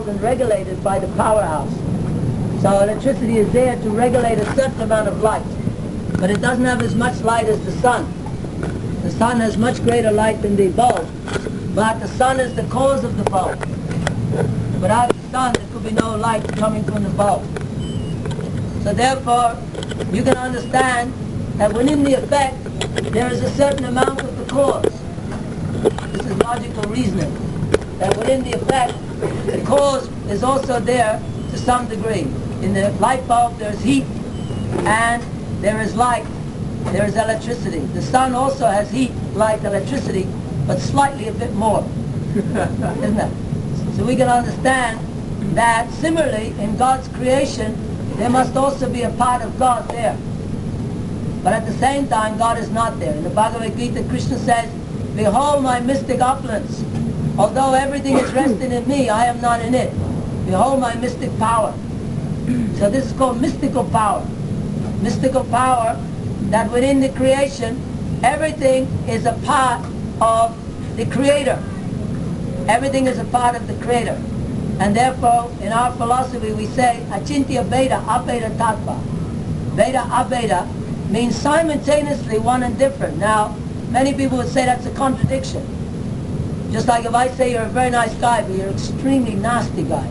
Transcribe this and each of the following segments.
controlled and regulated by the powerhouse. So electricity is there to regulate a certain amount of light. But it doesn't have as much light as the sun. The sun has much greater light than the bulb, but the sun is the cause of the bulb. Without the sun, there could be no light coming from the bulb. So therefore, you can understand that within the effect, there is a certain amount of the cause. This is logical reasoning. That within the effect, the cause is also there to some degree. In the light bulb, there's heat, and there is light, there is electricity. The sun also has heat, light, electricity, but slightly a bit more, isn't it? So we can understand that similarly in God's creation, there must also be a part of God there. But at the same time, God is not there. In the Bhagavad Gita, Krishna says, "Behold my mystic opulence. Although everything is resting in me, I am not in it. Behold my mystic power." So this is called mystical power. Mystical power, that within the creation, everything is a part of the Creator. Everything is a part of the Creator. And therefore, in our philosophy, we say, Achintya Veda, Abheda Tattva. Veda, Abheda means simultaneously one and different. Now, many people would say that's a contradiction. Just like if I say you're a very nice guy, but you're an extremely nasty guy.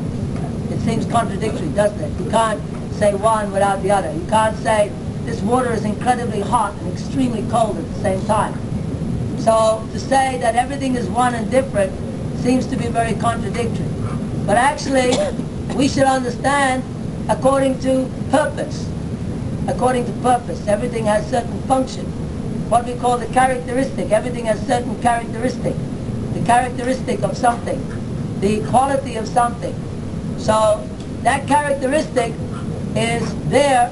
It seems contradictory, doesn't it? You can't say one without the other. You can't say this water is incredibly hot and extremely cold at the same time. So to say that everything is one and different seems to be very contradictory. But actually, we should understand according to purpose. According to purpose, everything has certain function. What we call the characteristic, everything has certain characteristic. The characteristic of something, the quality of something. So that characteristic is there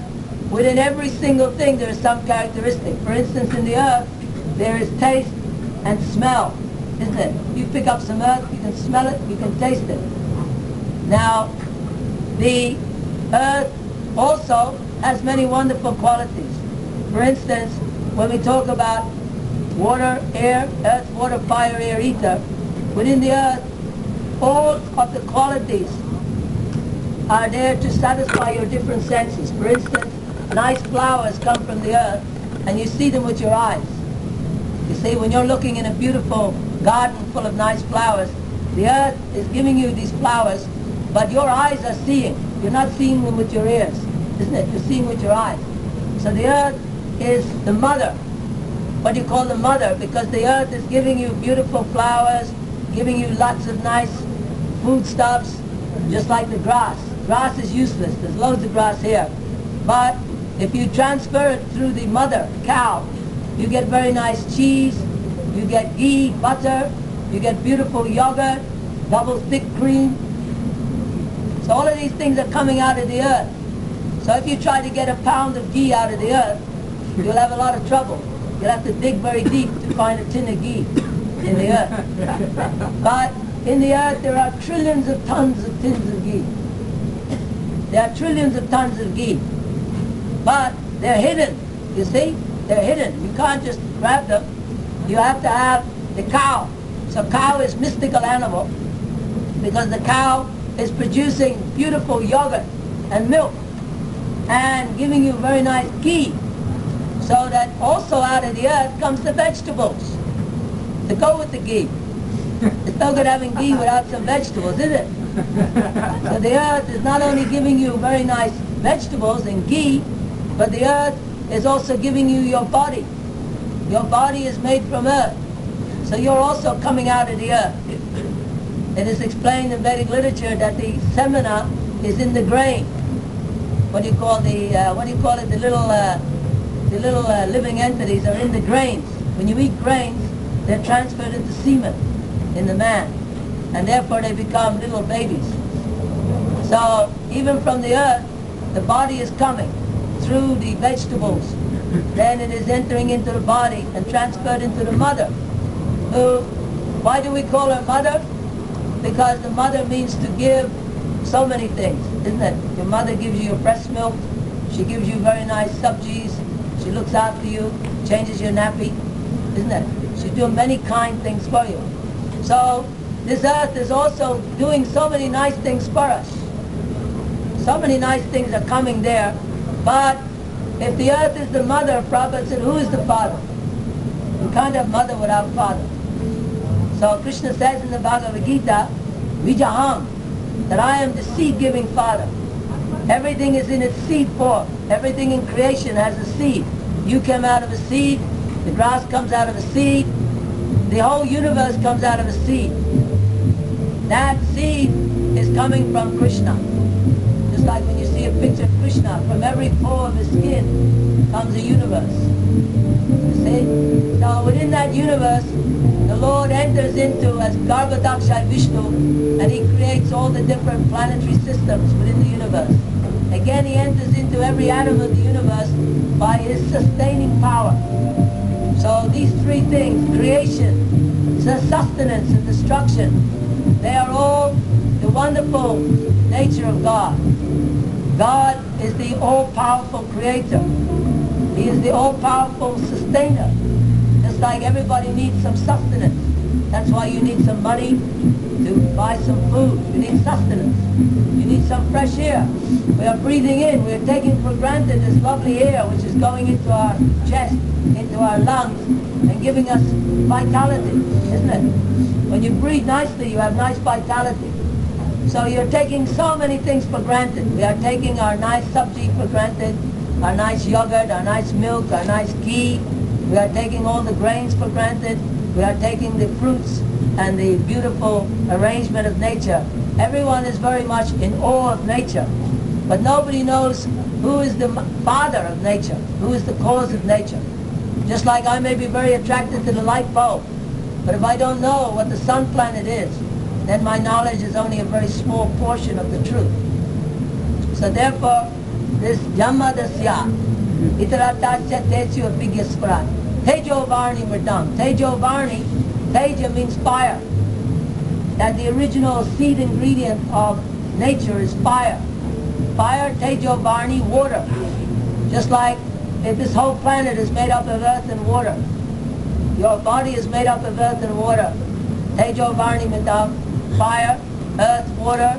within every single thing. There is some characteristic. For instance, in the earth, there is taste and smell, isn't it? You pick up some earth, you can smell it, you can taste it. Now, the earth also has many wonderful qualities. For instance, when we talk about water, air, earth, water, fire, air, ether, within the earth, all of the qualities are there to satisfy your different senses. For instance, nice flowers come from the earth, and you see them with your eyes. You see, when you're looking in a beautiful garden full of nice flowers, the earth is giving you these flowers, but your eyes are seeing. You're not seeing them with your ears, isn't it? You're seeing with your eyes. So the earth is the mother. What do you call the mother? Because the earth is giving you beautiful flowers, giving you lots of nice foodstuffs, just like the grass. Grass is useless. There's loads of grass here. But if you transfer it through the mother, cow, you get very nice cheese, you get ghee, butter, you get beautiful yogurt, double thick cream. So all of these things are coming out of the earth. So if you try to get a pound of ghee out of the earth, you'll have a lot of trouble. You'll have to dig very deep to find a tin of ghee in the earth. But in the earth there are trillions of tons of tins of ghee. There are trillions of tons of ghee. But they're hidden, you see? They're hidden. You can't just grab them. You have to have the cow. So cow is mystical animal because the cow is producing beautiful yogurt and milk and giving you very nice ghee. So that also out of the earth comes the vegetables to go with the ghee. It's no good having ghee without some vegetables, is it? So the earth is not only giving you very nice vegetables and ghee, but the earth is also giving you your body. Your body is made from earth. So you're also coming out of the earth. It is explained in Vedic literature that the semina is in the grain. What do you call it? The little living entities are in the grains. When you eat grains, they're transferred into semen in the man, and therefore they become little babies. So even from the earth, the body is coming through the vegetables. Then it is entering into the body and transferred into the mother. Why do we call her mother? Because the mother means to give so many things, isn't it? Your mother gives you your breast milk, she gives you very nice subjis, she looks after you, changes your nappy, isn't it? She's doing many kind things for you. So this earth is also doing so many nice things for us. So many nice things are coming there, but if the earth is the mother, Prabhupada said, who is the father? You can't have mother without father. So Krishna says in the Bhagavad Gita, Vijaham, that I am the seed-giving father. Everything is in its seed form. Everything in creation has a seed. You came out of a seed, the grass comes out of a seed, the whole universe comes out of a seed. That seed is coming from Krishna. Just like when you see a picture of Krishna, from every pore of his skin comes a universe. You see? So within that universe, the Lord enters into as Garbhadakshay Vishnu, and he creates all the different planetary systems within the universe. Again, he enters into every atom of the universe by his sustaining power. So these three things, creation, sustenance and destruction, they are all the wonderful nature of God. God is the all-powerful creator. He is the all-powerful sustainer. Just like everybody needs some sustenance. That's why you need some money to buy some food. You need sustenance. You need some fresh air. We are breathing in. We are taking for granted this lovely air which is going into our chest, into our lungs, and giving us vitality, isn't it? When you breathe nicely, you have nice vitality. So you're taking so many things for granted. We are taking our nice sabji for granted, our nice yogurt, our nice milk, our nice ghee. We are taking all the grains for granted. We are taking the fruits and the beautiful arrangement of nature. Everyone is very much in awe of nature. But nobody knows who is the father of nature, who is the cause of nature. Just like I may be very attracted to the light bulb, but if I don't know what the sun planet is, then my knowledge is only a very small portion of the truth. So therefore, this Jamadasya, Itaratasya Tesya Vigyasprat, Tejo Varni Mridam. Tejo Varni, Teja means fire. That the original seed ingredient of nature is fire. Fire, Tejo Varni, water. Just like if this whole planet is made up of earth and water. Your body is made up of earth and water. Tejo Varni Mridam, fire, earth, water.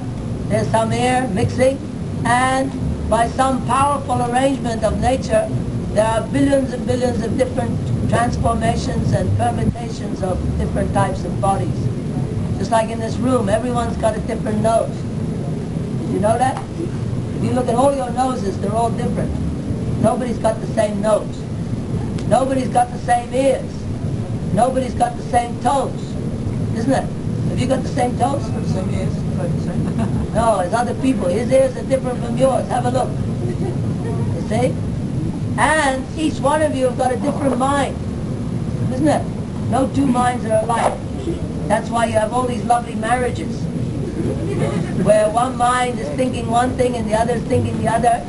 There's some air mixing, and by some powerful arrangement of nature, there are billions and billions of different transformations and permutations of different types of bodies. Just like in this room, everyone's got a different nose. Did you know that? If you look at all your noses, they're all different. Nobody's got the same nose. Nobody's got the same ears. Nobody's got the same toes. Isn't it? Have you got the same toes? The same ears. No, it's other people. His ears are different from yours. Have a look. You see? And each one of you have got a different mind. Isn't it? No two minds are alike. That's why you have all these lovely marriages, where one mind is thinking one thing and the other is thinking the other,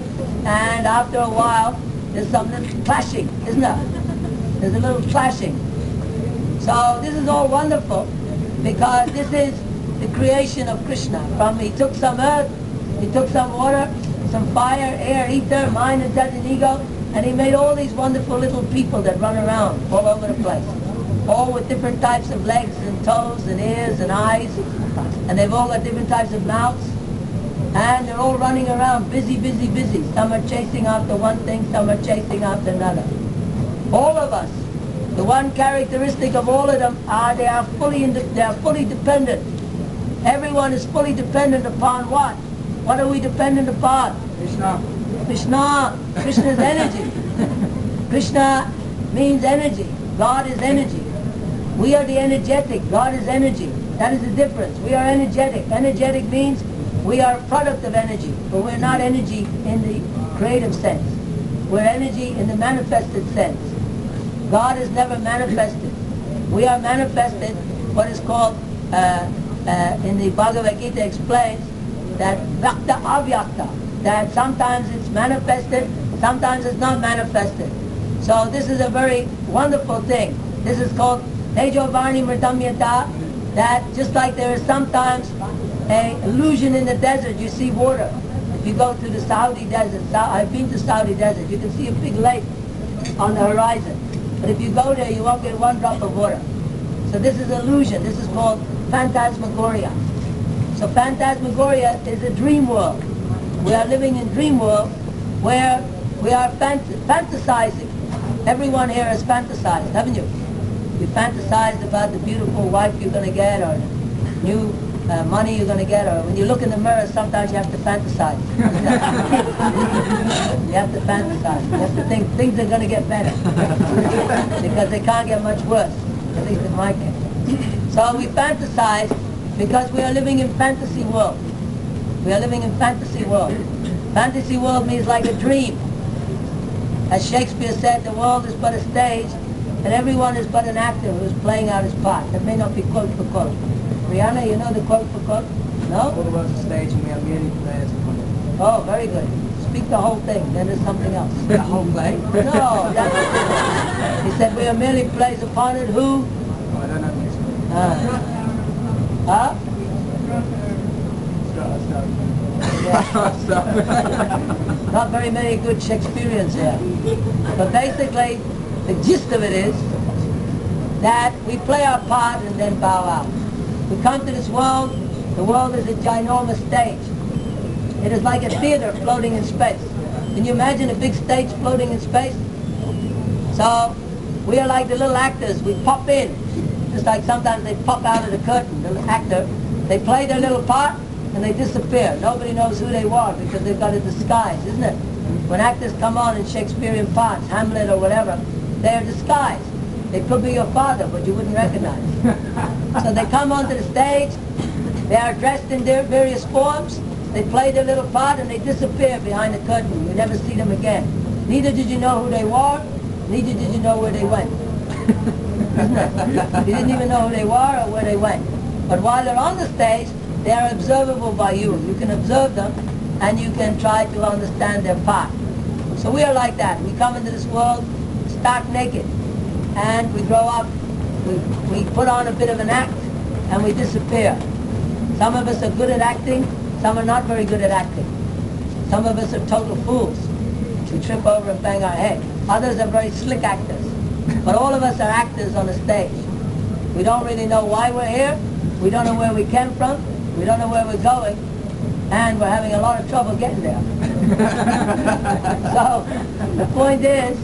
and after a while there's some little clashing, isn't there? There's a little clashing. So this is all wonderful, because this is the creation of Krishna. He took some earth, he took some water, some fire, air, ether, mind, intelligence, ego, and he made all these wonderful little people that run around all over the place. All with different types of legs and toes and ears and eyes, and they've all got different types of mouths, and they're all running around, busy, busy, busy. Some are chasing after one thing, some are chasing after another. All of us, the one characteristic of all of them are they are fully dependent. Everyone is fully dependent upon what? What are we dependent upon? Krishna. Krishna. Krishna is energy. Krishna means energy. God is energy. We are the energetic. God is energy. That is the difference. We are energetic. Energetic means we are a product of energy, but we're not energy in the creative sense. We're energy in the manifested sense. God is never manifested. We are manifested, what is called, in the Bhagavad Gita explains, that Vyakta Avyakta, that sometimes it's manifested, sometimes it's not manifested. So this is a very wonderful thing. This is called Tejo Varni Mridamyata, that just like there is sometimes an illusion in the desert, you see water. If you go to the Saudi desert, I've been to Saudi desert, you can see a big lake on the horizon. But if you go there, you won't get one drop of water. So this is illusion. This is called phantasmagoria. So phantasmagoria is a dream world. We are living in dream world where we are fantasizing. Everyone here has fantasized, haven't you? You fantasized about the beautiful wife you're going to get, or the new money you're going to get, or when you look in the mirror, sometimes you have to fantasize. You have to fantasize. You have to think things are going to get better. Because they can't get much worse, at least in my case. So we fantasize because we are living in fantasy world. We are living in fantasy world. Fantasy world means like a dream. As Shakespeare said, the world is but a stage, and everyone is but an actor who is playing out his part. That may not be quote for quote. Rihanna, you know the quote for quote? No? The world is a stage and we are merely players upon it. Oh, very good. Speak the whole thing, then there's something else. The whole play? No, that's, he said we are merely players upon it. Who? Oh, I don't know this one. Huh? Not very many good Shakespeareans here. But basically, the gist of it is that we play our part and then bow out. We come to this world. The world is a ginormous stage. It is like a theater floating in space. Can you imagine a big stage floating in space? So we are like the little actors. We pop in, just like sometimes they pop out of the curtain, the little actor. They play their little part and they disappear. Nobody knows who they were because they've got a disguise, isn't it? When actors come on in Shakespearean parts, Hamlet or whatever, they are disguised. They could be your father, but you wouldn't recognize. So they come onto the stage, they are dressed in their various forms, they play their little part and they disappear behind the curtain. You never see them again. Neither did you know who they were, neither did you know where they went. Isn't it? You didn't even know who they were or where they went. But while they're on the stage, they are observable by you. You can observe them and you can try to understand their part. So we are like that. We come into this world stark naked and we grow up, we put on a bit of an act and we disappear. Some of us are good at acting, some are not very good at acting. Some of us are total fools. We trip over and bang our head. Others are very slick actors. But all of us are actors on the stage. We don't really know why we're here. We don't know where we came from. We don't know where we're going. And we're having a lot of trouble getting there. So the point is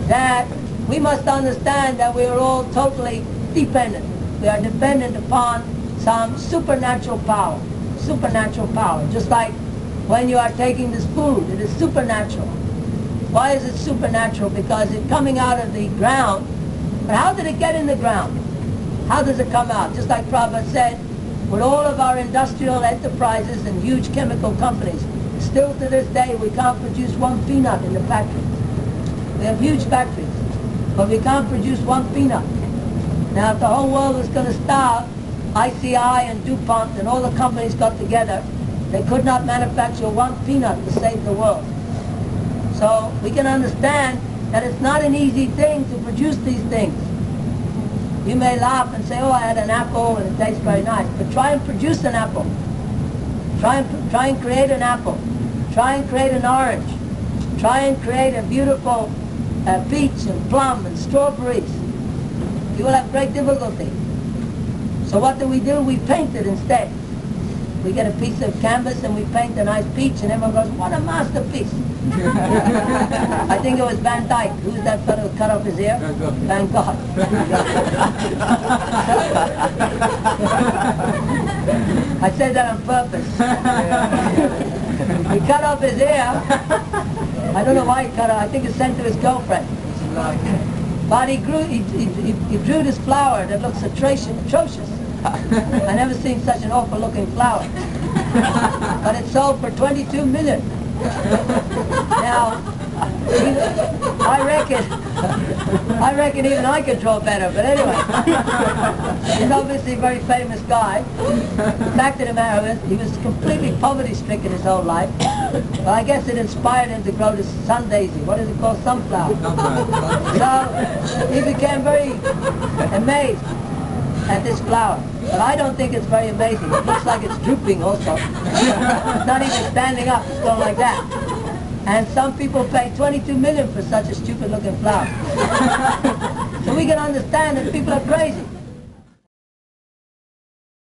that we must understand that we are all totally dependent. We are dependent upon some supernatural power. Supernatural power. Just like when you are taking this food, it is supernatural. Why is it supernatural? Because it's coming out of the ground. But how did it get in the ground? How does it come out? Just like Prabhu said, with all of our industrial enterprises and huge chemical companies, still to this day we can't produce one peanut in the factory. We have huge factories, but we can't produce one peanut. Now if the whole world was going to starve, ICI and DuPont and all the companies got together, they could not manufacture one peanut to save the world. So we can understand that it's not an easy thing to produce these things. You may laugh and say, oh, I had an apple and it tastes very nice. But try and produce an apple. Try and create an apple. Try and create an orange. Try and create a beautiful peach and plum and strawberries. You will have great difficulty. So what do? We paint it instead. We get a piece of canvas and we paint a nice peach and everyone goes, what a masterpiece. I think it was Van Dyke. Who's that fellow who cut off his ear? Van Gogh. I said that on purpose. He cut off his ear. I don't know why he cut it. I think it's sent to his girlfriend. But he drew this flower that looks atrocious. I never seen such an awful looking flower. But it sold for 22 million. Now, I reckon even I could draw better, but anyway. He's obviously a very famous guy. The fact of the matter is, he was completely poverty-stricken his whole life. But I guess it inspired him to grow this sun daisy. What is it called? Sunflower. So, he became very amazed at this flower. But I don't think it's very amazing. It looks like it's drooping also. It's not even standing up, it's going like that. And some people pay 22 million for such a stupid looking flower. So we can understand that people are crazy.